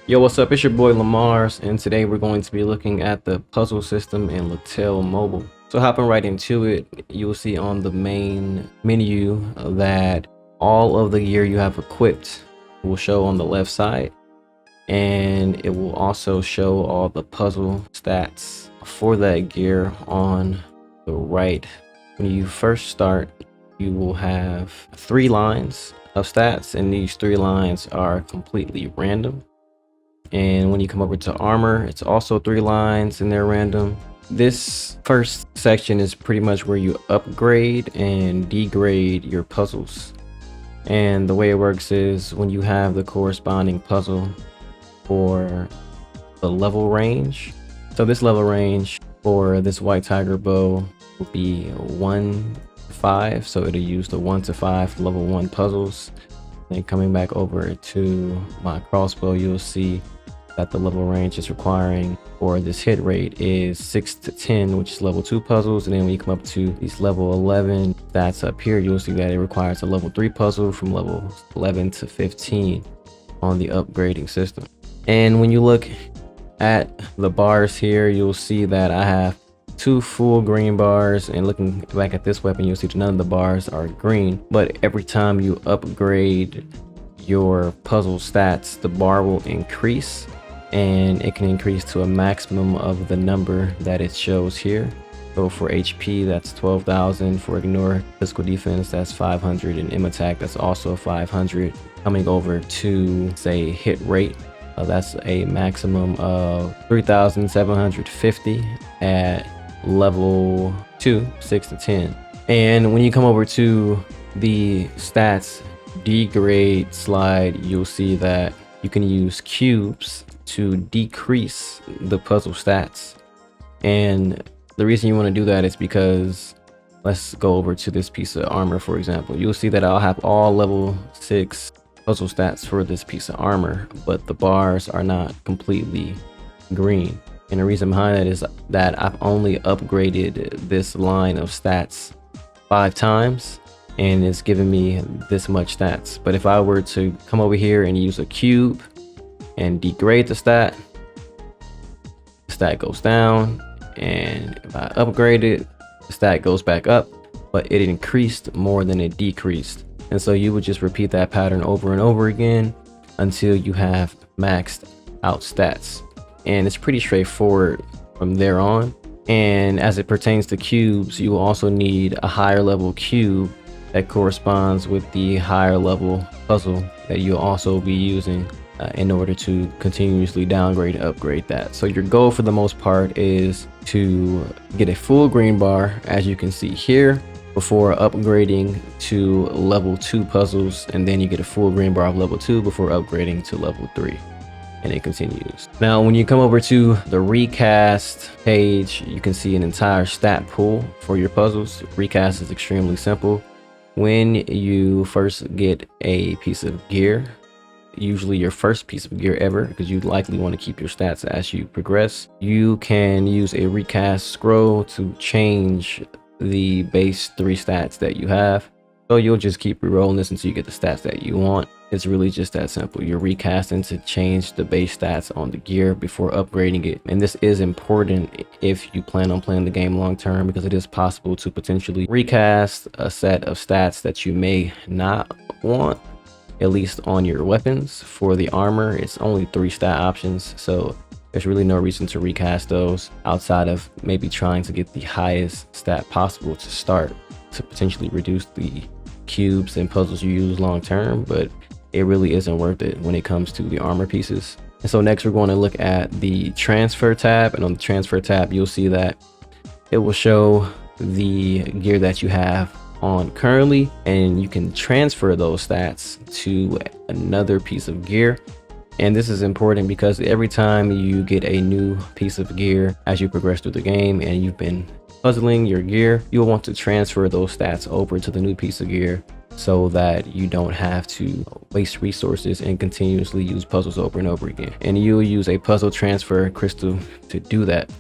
Yo, what's up? It's your boy lemarss, and today we're going to be looking at the puzzle system in LaTale Mobile. So hopping right into it, you'll see on the main menu that all of the gear you have equipped will show on the left side, and it will also show all the puzzle stats for that gear on the right. When you first start, you will have 3 lines of stats, and these 3 lines are completely random. And when you come over to armor, it's also 3 lines and they're random. This first section is pretty much where you upgrade and degrade your puzzles. And the way it works is when you have the corresponding puzzle for the level range. So this level range for this white tiger bow will be 1 to 5. So it'll use the 1 to 5 level 1 puzzles. Then coming back over to my crossbow, you'll see that the level range is requiring for this hit rate is 6 to 10, which is level 2 puzzles. And then when you come up to these level 11 stats up here, you'll see that it requires a level 3 puzzle from level 11 to 15 on the upgrading system. And when you look at the bars here, you'll see that I have 2 full green bars, and looking back at this weapon, you'll see that none of the bars are green. But every time you upgrade your puzzle stats, the bar will increase, and it can increase to a maximum of the number that it shows here. So for HP, that's 12,000. For ignore physical defense, that's 500, and M attack, that's also 500. Coming over to say hit rate, that's a maximum of 3,750 at level 2, 6 to 10. And when you come over to the stats degrade slide, you'll see that you can use cubes to decrease the puzzle stats. And the reason you want to do that is because, let's go over to this piece of armor, for example. You'll see that I'll have all level 6 puzzle stats for this piece of armor, but the bars are not completely green. And the reason behind that is that I've only upgraded this line of stats 5 times, and it's giving me this much stats. But if I were to come over here and use a cube and degrade the stat goes down, and if I upgrade it, the stat goes back up, but it increased more than it decreased. And so you would just repeat that pattern over and over again until you have maxed out stats. And it's pretty straightforward from there on. And as it pertains to cubes, you will also need a higher level cube that corresponds with the higher level puzzle that you'll also be using in order to continuously downgrade and upgrade that. So your goal for the most part is to get a full green bar, as you can see here, before upgrading to level 2 puzzles, and then you get a full green bar of level 2 before upgrading to level 3. And it continues. Now, when you come over to the recast page, you can see an entire stat pool for your puzzles. Recast is extremely simple. When you first get a piece of gear, usually your first piece of gear ever, because you likely want to keep your stats as you progress, you can use a recast scroll to change the base 3 stats that you have. So you'll just keep re-rolling this until you get the stats that you want. It's really just that simple. You're recasting to change the base stats on the gear before upgrading it. And this is important if you plan on playing the game long term, because it is possible to potentially recast a set of stats that you may not want, at least on your weapons. For the armor, it's only 3 stat options, so there's really no reason to recast those outside of maybe trying to get the highest stat possible to start, to potentially reduce the cubes and puzzles you use long term. But it really isn't worth it when it comes to the armor pieces. And so next we're going to look at the transfer tab, and on the transfer tab you'll see that it will show the gear that you have on currently, and you can transfer those stats to another piece of gear. And this is important because every time you get a new piece of gear as you progress through the game and you've been puzzling your gear, you'll want to transfer those stats over to the new piece of gear so that you don't have to waste resources and continuously use puzzles over and over again. And you'll use a puzzle transfer crystal to do that.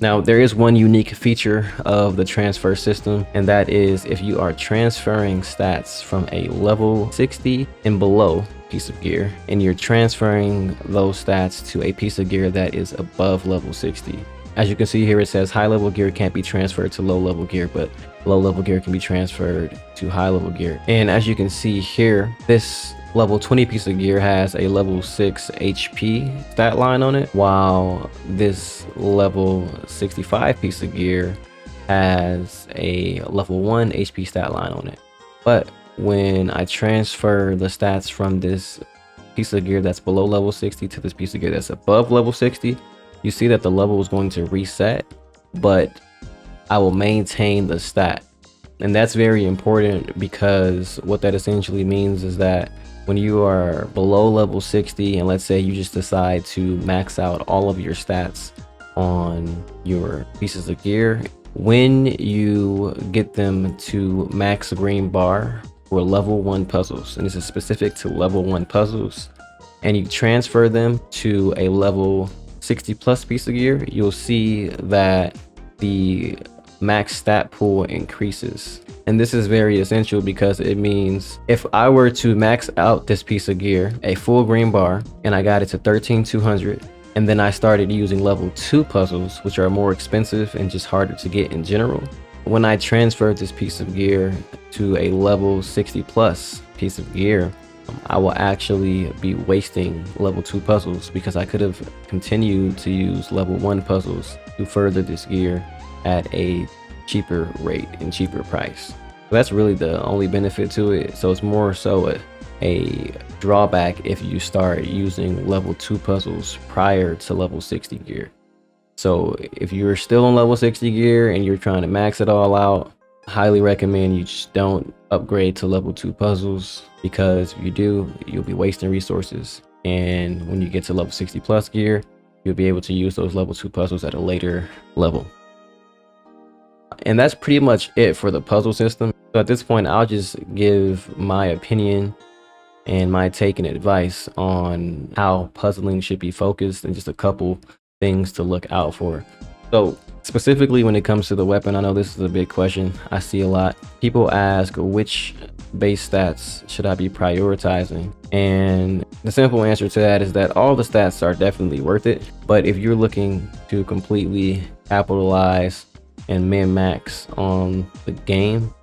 Now, there is one unique feature of the transfer system, and that is if you are transferring stats from a level 60 and below piece of gear, and you're transferring those stats to a piece of gear that is above level 60. As you can see here, it says high level gear can't be transferred to low level gear, but low level gear can be transferred to high level gear. And as you can see here, this level 20 piece of gear has a level 6 HP stat line on it, while this level 65 piece of gear has a level 1 HP stat line on it. But when I transfer the stats from this piece of gear that's below level 60 to this piece of gear that's above level 60, you see that the level is going to reset, but I will maintain the stat. And that's very important, because what that essentially means is that when you are below level 60, and let's say you just decide to max out all of your stats on your pieces of gear, when you get them to max green bar for level 1 puzzles, and this is specific to level 1 puzzles, and you transfer them to a level 60 plus piece of gear, you'll see that the max stat pool increases. And this is very essential, because it means if I were to max out this piece of gear, a full green bar, and I got it to 13,200, and then I started using level 2 puzzles, which are more expensive and just harder to get in general, when I transferred this piece of gear to a level 60 plus piece of gear, I will actually be wasting level 2 puzzles, because I could have continued to use level 1 puzzles to further this gear at a cheaper rate and cheaper price. So that's really the only benefit to it. So it's more so a drawback if you start using level 2 puzzles prior to level 60 gear. So if you're still on level 60 gear and you're trying to max it all out, I highly recommend you just don't upgrade to level 2 puzzles, because if you do, you'll be wasting resources. And when you get to level 60 plus gear, you'll be able to use those level 2 puzzles at a later level. And that's pretty much it for the puzzle system. So at this point, I'll just give my opinion and my take and advice on how puzzling should be focused, and just a couple things to look out for. So specifically when it comes to the weapon, I know this is a big question I see a lot. People ask, which base stats should I be prioritizing? And the simple answer to that is that all the stats are definitely worth it. But if you're looking to completely capitalize and min-max on the game,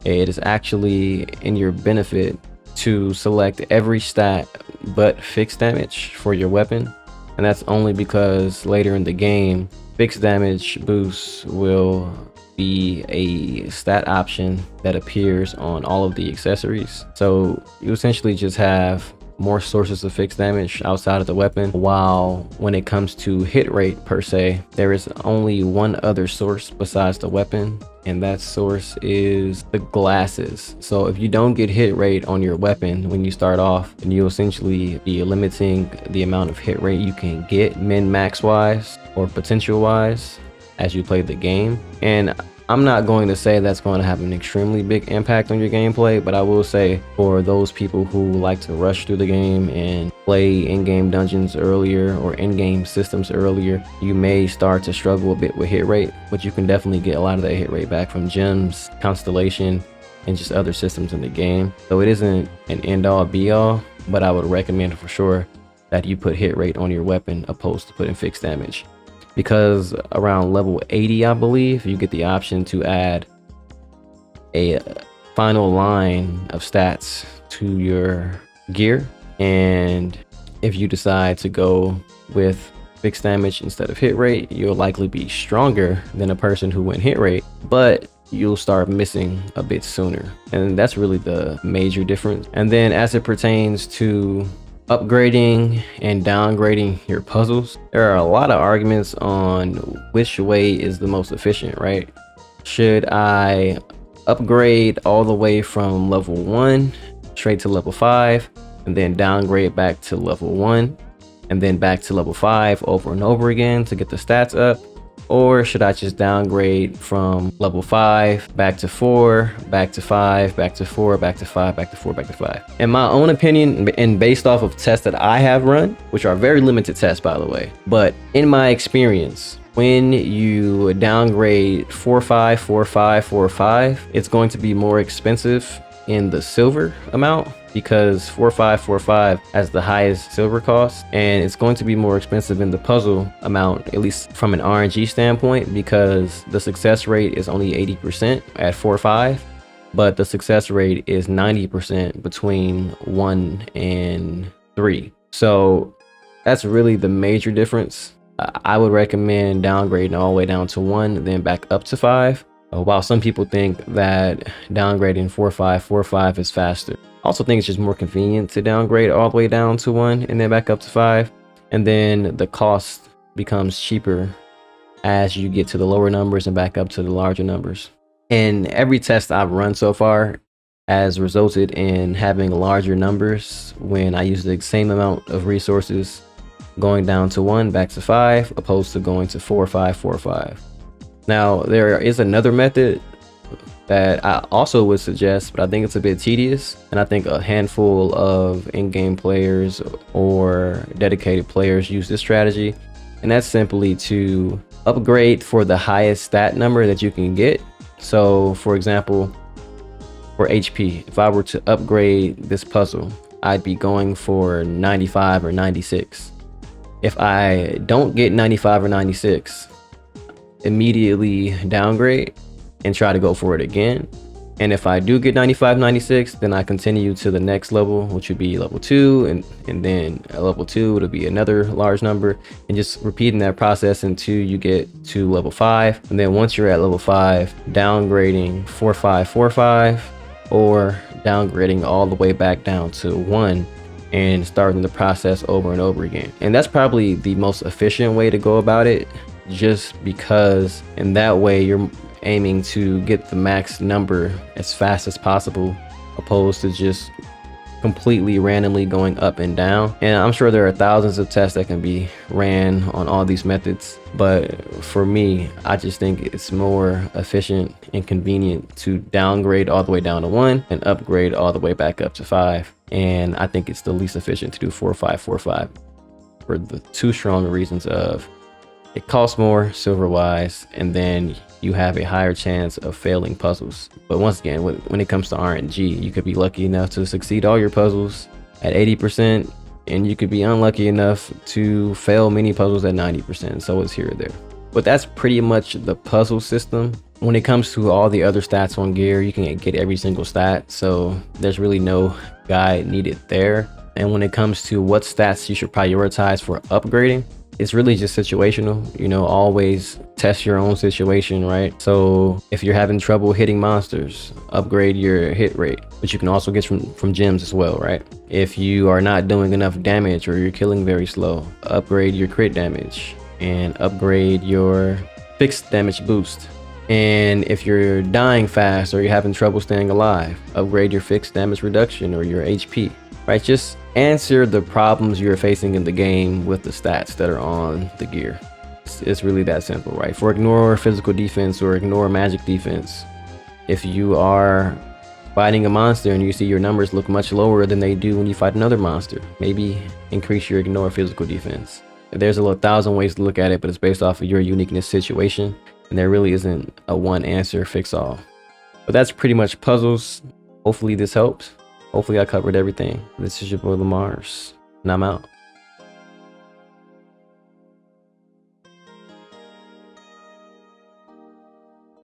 it is actually in your benefit to select every stat but fixed damage for your weapon. And that's only because later in the game, fixed damage boosts will be a stat option that appears on all of the accessories. So you essentially just have more sources of fixed damage outside of the weapon, while when it comes to hit rate per se, there is only one other source besides the weapon, and that source is the glasses. So if you don't get hit rate on your weapon when you start off, then you essentially be limiting the amount of hit rate you can get min-max wise or potential wise as you play the game. And I'm not going to say that's going to have an extremely big impact on your gameplay, but I will say for those people who like to rush through the game and play in-game dungeons earlier or in-game systems earlier, you may start to struggle a bit with hit rate, but you can definitely get a lot of that hit rate back from gems, constellation, and just other systems in the game. So it isn't an end-all be-all, but I would recommend for sure that you put hit rate on your weapon opposed to putting fixed damage. Because around level 80, I believe, you get the option to add a final line of stats to your gear. And if you decide to go with fixed damage instead of hit rate, you'll likely be stronger than a person who went hit rate, but you'll start missing a bit sooner. And that's really the major difference. And then as it pertains to upgrading and downgrading your puzzles, there are a lot of arguments on which way is the most efficient, right? Should I upgrade all the way from level 1 straight to level 5 and then downgrade back to level 1 and then back to level 5 over and over again to get the stats up? Or should I just downgrade from level 5 back to 4, back to 5, back to 4, back to 5, back to 4, back to 5? In my own opinion, and based off of tests that I have run, which are very limited tests by the way, but in my experience, when you downgrade 4-5, 4-5, 4-5, it's going to be more expensive in the silver amount because 4-5, 4-5 has the highest silver cost, and it's going to be more expensive in the puzzle amount, at least from an RNG standpoint, because the success rate is only 80% at 4-5, but the success rate is 90% between 1 and 3. So that's really the major difference. I would recommend downgrading all the way down to 1, then back up to 5. While some people think that downgrading 4-5, 4-5 is faster. I also think it's just more convenient to downgrade all the way down to 1 and then back up to 5. And then the cost becomes cheaper as you get to the lower numbers and back up to the larger numbers. And every test I've run so far has resulted in having larger numbers when I use the same amount of resources going down to 1, back to 5, opposed to going to 4-5, 4-5. Now, there is another method that I also would suggest, but I think it's a bit tedious, and I think a handful of in-game players or dedicated players use this strategy, and that's simply to upgrade for the highest stat number that you can get. So, for example, for HP, if I were to upgrade this puzzle, I'd be going for 95 or 96. If I don't get 95 or 96, immediately downgrade and try to go for it again. And if I do get 95, 96, then I continue to the next level, which would be level 2, and then at level 2 it'll be another large number, and just repeating that process until you get to level 5. And then once you're at level 5, downgrading 4-5, 4-5, or downgrading all the way back down to 1 and starting the process over and over again. And that's probably the most efficient way to go about it, just because in that way you're aiming to get the max number as fast as possible, opposed to just completely randomly going up and down. And I'm sure there are thousands of tests that can be ran on all these methods, but for me, I just think it's more efficient and convenient to downgrade all the way down to 1 and upgrade all the way back up to 5. And I think it's the least efficient to do 4-5, 4-5 for the two strong reasons of it costs more silver wise, and then you have a higher chance of failing puzzles. But once again, when it comes to RNG, you could be lucky enough to succeed all your puzzles at 80%, and you could be unlucky enough to fail many puzzles at 90%. So it's here or there. But that's pretty much the puzzle system. When it comes to all the other stats on gear, you can get every single stat, so there's really no guide needed there. And when it comes to what stats you should prioritize for upgrading, it's really just situational. You know, always test your own situation, right? So if you're having trouble hitting monsters, upgrade your hit rate, which you can also get from gems as well, right? If you are not doing enough damage or you're killing very slow, upgrade your crit damage and upgrade your fixed damage boost. And if you're dying fast or you're having trouble staying alive, upgrade your fixed damage reduction or your HP, right? Just answer the problems you're facing in the game with the stats that are on the gear. It's really that simple, right? For ignore physical defense or ignore magic defense, if you are fighting a monster and you see your numbers look much lower than they do when you fight another monster, maybe increase your ignore physical defense. There's a 1,000 ways to look at it, but it's based off of your uniqueness situation, and there really isn't a one answer fix all. But that's pretty much puzzles. Hopefully this helps. Hopefully I covered everything. This is your boy lemarss, and I'm out.